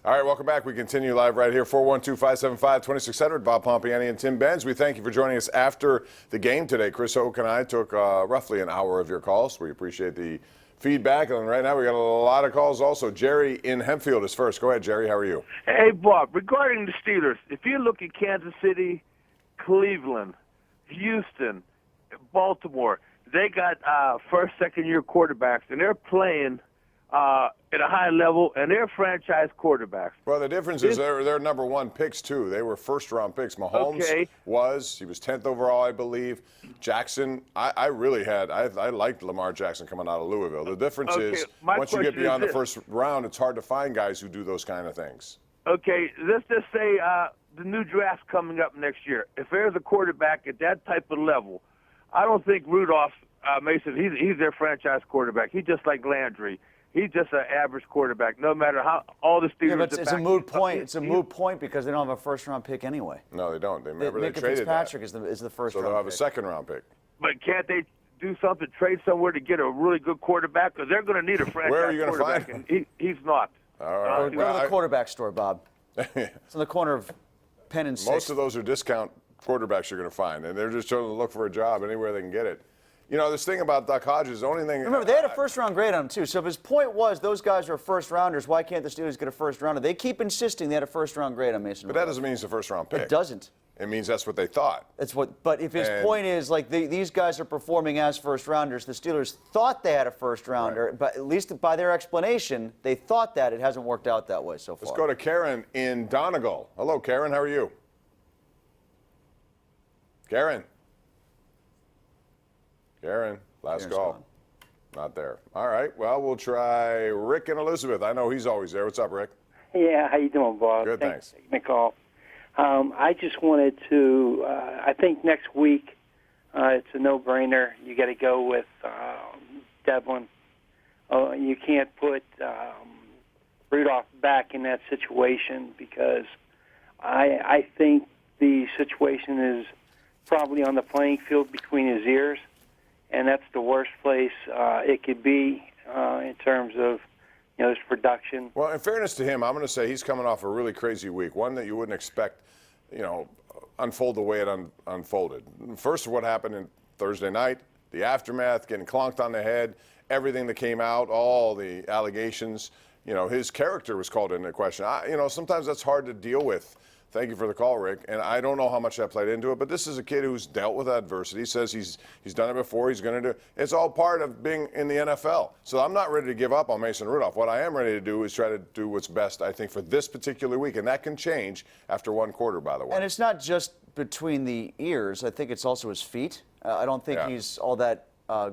All right, welcome back. We continue live right here, 412-575-2600. Bob Pompiani and Tim Benz. We thank you for joining us after the game today. Chris Oak and I took roughly an hour of your calls. We appreciate the feedback. And right now we got a lot of calls also. Jerry in Hempfield is first. Go ahead, Jerry. How are you? Hey, Bob, regarding the Steelers, if you look at Kansas City, Cleveland, Houston, Baltimore, they got first, second-year quarterbacks, and they're playing at a high level, and they're franchise quarterbacks. Well, the difference is they're number one picks, too. They were first-round picks. Mahomes he was 10th overall, I believe. Jackson, I liked Lamar Jackson coming out of Louisville. The difference is once you get beyond the first round, it's hard to find guys who do those kind of things. Okay, let's just say the new draft's coming up next year. If there's a quarterback at that type of level, I don't think Rudolph Mason, he's their franchise quarterback. He's just like Landry. He's just an average quarterback, no matter how all the Steelers. Yeah, but it's a moot point. It's a moot point because they don't have a first-round pick anyway. No, they don't. They traded Fitzpatrick that. is the first. So they'll have a second-round pick. But can't they do something, trade somewhere to get a really good quarterback? Because they're going to need a franchise Where are you going to quarterback, find him? and he's not. All right. Go to the quarterback store, Bob. It's on the corner of Penn and 6th. Most of those are discount quarterbacks you're going to find, and they're just trying to look for a job anywhere they can get it. You know, this thing about Duck Hodges, the only thing... Remember, they had a first-round grade on him, too. So if his point was those guys are first-rounders, why can't the Steelers get a first-rounder? They keep insisting they had a first-round grade on Mason But that doesn't mean he's a first-round pick. It doesn't. It means that's what they thought. But if his point is, like, these guys are performing as first-rounders, the Steelers thought they had a first-rounder, right. But at least by their explanation, they thought that. It hasn't worked out that way so far. Let's go to Karen in Donegal. Hello, Karen. How are you? Karen. Last call. Not there. All right. Well, we'll try Rick and Elizabeth. I know he's always there. What's up, Rick? Yeah, how you doing, Bob? Good, thanks. For taking the call. I just wanted to, I think next week it's a no-brainer. You got to go with Devlin. You can't put Rudolph back in that situation because I think the situation is probably on the playing field between his ears. And that's the worst place it could be in terms of, his production. Well, in fairness to him, I'm going to say he's coming off a really crazy week, one that you wouldn't expect, unfold the way it unfolded. First, what happened in Thursday night, the aftermath, getting clonked on the head, everything that came out, all the allegations, his character was called into question. Sometimes that's hard to deal with. Thank you for the call, Rick. And I don't know how much that played into it, but this is a kid who's dealt with adversity. He says he's done it before. He's going to do it. It's all part of being in the NFL. So I'm not ready to give up on Mason Rudolph. What I am ready to do is try to do what's best, I think, for this particular week. And that can change after one quarter, by the way. And it's not just between the ears. I think it's also his feet. I don't think he's all that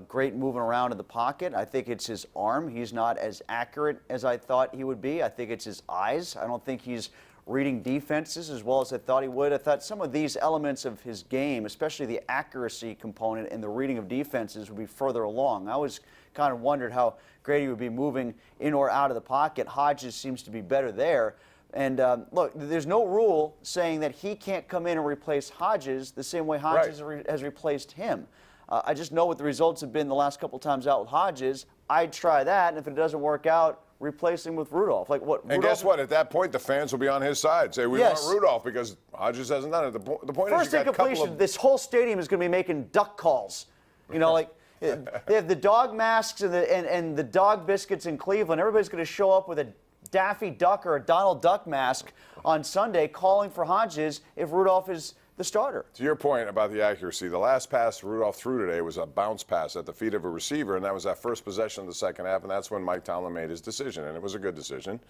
great moving around in the pocket. I think it's his arm. He's not as accurate as I thought he would be. I think it's his eyes. I don't think he's reading defenses as well as I thought he would. I thought some of these elements of his game, especially the accuracy component and the reading of defenses, would be further along. I always kind of wondered how Grady would be moving in or out of the pocket. Hodges seems to be better there. And look, there's no rule saying that he can't come in and replace Hodges the same way Hodges has replaced him. I just know what the results have been the last couple times out with Hodges. I'd try that, and if it doesn't work out, replace him with Rudolph. Like what? And guess what? At that point, the fans will be on his side. Say, we want Rudolph because Hodges hasn't done it. The point First is, you got incompletion, this whole stadium is going to be making duck calls. Like they have the dog masks and the dog biscuits in Cleveland. Everybody's going to show up with a Daffy Duck or a Donald Duck mask on Sunday calling for Hodges if Rudolph is the starter. To your point about the accuracy, the last pass Rudolph threw today was a bounce pass at the feet of a receiver, and that was that first possession of the second half, and that's when Mike Tomlin made his decision, and it was a good decision.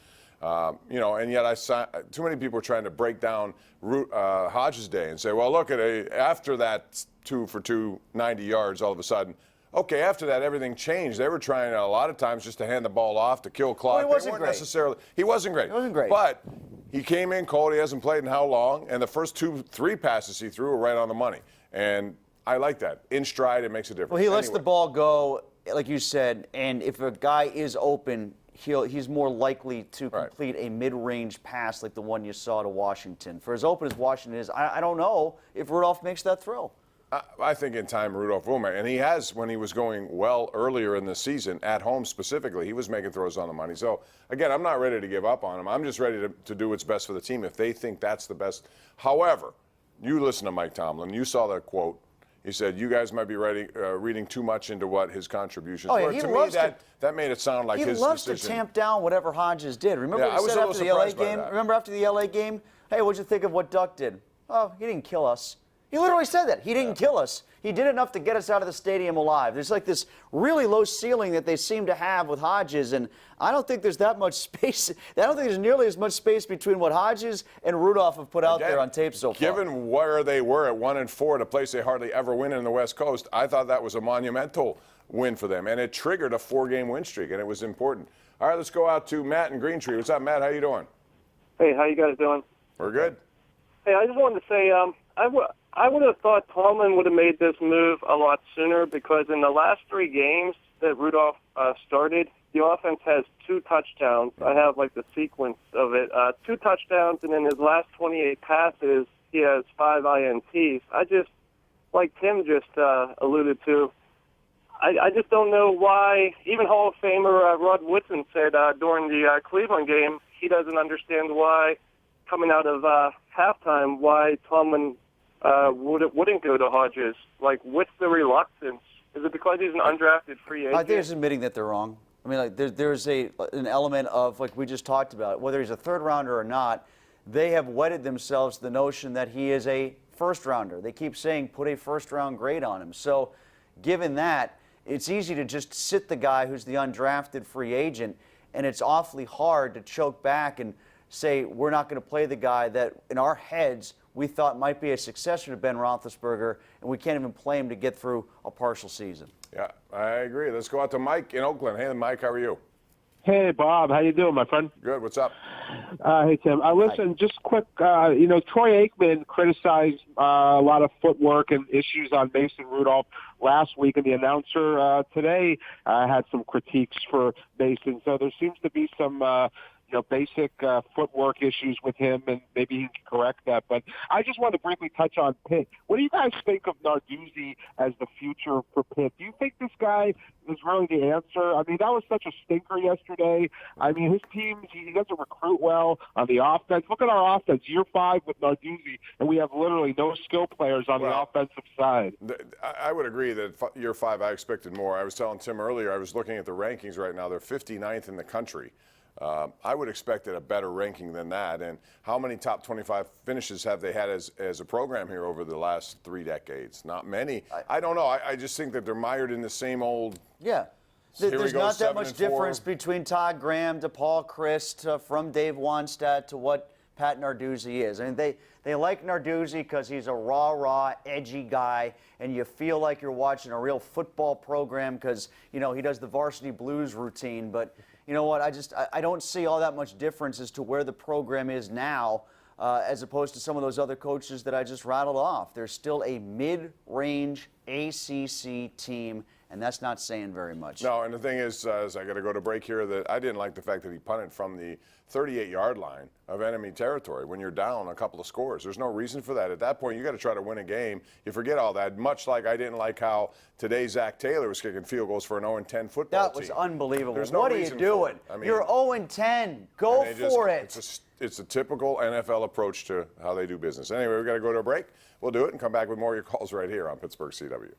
And yet too many people are trying to break down Hodges' day and say, well, look, after that 2 for 290 yards all of a sudden, okay, after that, everything changed. They were trying a lot of times just to hand the ball off to kill clock. Well, he wasn't great. He wasn't great. He wasn't great. But he came in cold. He hasn't played in how long? And the first 2-3 passes he threw were right on the money. And I like that. In stride, it makes a difference. Well, he lets the ball go, like you said, and if a guy is open, he's more likely to complete a mid-range pass like the one you saw to Washington. For as open as Washington is, I don't know if Rudolph makes that throw. I think in time Rudolph will make, and he has when he was going well earlier in the season at home specifically. He was making throws on the money. So again, I'm not ready to give up on him. I'm just ready to do what's best for the team if they think that's the best. However, you listen to Mike Tomlin. You saw that quote. He said you guys might be reading too much into what his contributions were. He To loves me, that made it sound like he his loves decision. to tamp down whatever Hodges did. Remember Yeah, what I was he a said little after the LA surprised by game? that. Remember after the LA game? Hey, what'd you think of what Duck did? Oh, he didn't kill us. He literally said that. He didn't kill us. He did enough to get us out of the stadium alive. There's like this really low ceiling that they seem to have with Hodges, and I don't think there's that much space. I don't think there's nearly as much space between what Hodges and Rudolph have put out there on tape so far. Given where they were at 1-4, at a place they hardly ever win in the West Coast, I thought that was a monumental win for them, and it triggered a 4-game win streak, and it was important. All right, let's go out to Matt in Greentree. What's up, Matt? How you doing? Hey, how you guys doing? We're good. Hey, I just wanted to say I would have thought Tomlin would have made this move a lot sooner because in the last 3 games that Rudolph started, the offense has 2 touchdowns. I have like the sequence of it. 2 touchdowns, and in his last 28 passes, he has 5 INTs. I just, like Tim just alluded to, I just don't know why. Even Hall of Famer Rod Woodson said during the Cleveland game he doesn't understand why, coming out of halftime, why Tomlin wouldn't go to Hodges. Like, what's the reluctance? Is it because he's an undrafted free agent? I think it's admitting that they're wrong. I mean, like there's an element of, like we just talked about, whether he's a third rounder or not, they have wedded themselves to the notion that he is a first rounder. They keep saying put a first round grade on him. So given that, it's easy to just sit the guy who's the undrafted free agent, and it's awfully hard to choke back and say we're not going to play the guy that in our heads we thought might be a successor to Ben Roethlisberger, and we can't even play him to get through a partial season. Yeah, I agree. Let's go out to Mike in Oakland. Hey, Mike, how are you? Hey, Bob. How you doing, my friend? Good. What's up? Hey, Tim. Listen, just quick, Troy Aikman criticized a lot of footwork and issues on Mason Rudolph last week, and the announcer today had some critiques for Mason. So there seems to be some basic footwork issues with him, and maybe he can correct that. But I just want to briefly touch on Pitt. What do you guys think of Narduzzi as the future for Pitt? Do you think this guy is really the answer? I mean, that was such a stinker yesterday. I mean, his team, he doesn't recruit well on the offense. Look at our offense, year 5 with Narduzzi, and we have literally no skill players on the offensive side. I would agree that year 5 I expected more. I was telling Tim earlier, I was looking at the rankings right now. They're 59th in the country. I would expect a better ranking than that. And how many top 25 finishes have they had as a program here over the last 3 decades? Not many. I don't know. I just think that they're mired in the same old. Yeah. There's not that much difference between Todd Graham to Paul Christ from Dave Wannstedt to what Pat Narduzzi is. I mean, they like Narduzzi because he's a raw, edgy guy, and you feel like you're watching a real football program because, he does the varsity blues routine. But you know what? I don't see all that much difference as to where the program is now as opposed to some of those other coaches that I just rattled off. They're still a mid-range ACC team, and that's not saying very much. No, and the thing is I got to go to break here, that I didn't like the fact that he punted from the 38-yard line of enemy territory when you're down a couple of scores. There's no reason for that. At that point, you got to try to win a game. You forget all that, much like I didn't like how today Zach Taylor was kicking field goals for an 0-10 football team. That was unbelievable. There's no what are you reason doing? for it. I mean, you're 0-10. Go for it. It's a typical NFL approach to how they do business. Anyway, we've got to go to a break. We'll do it and come back with more of your calls right here on Pittsburgh CW.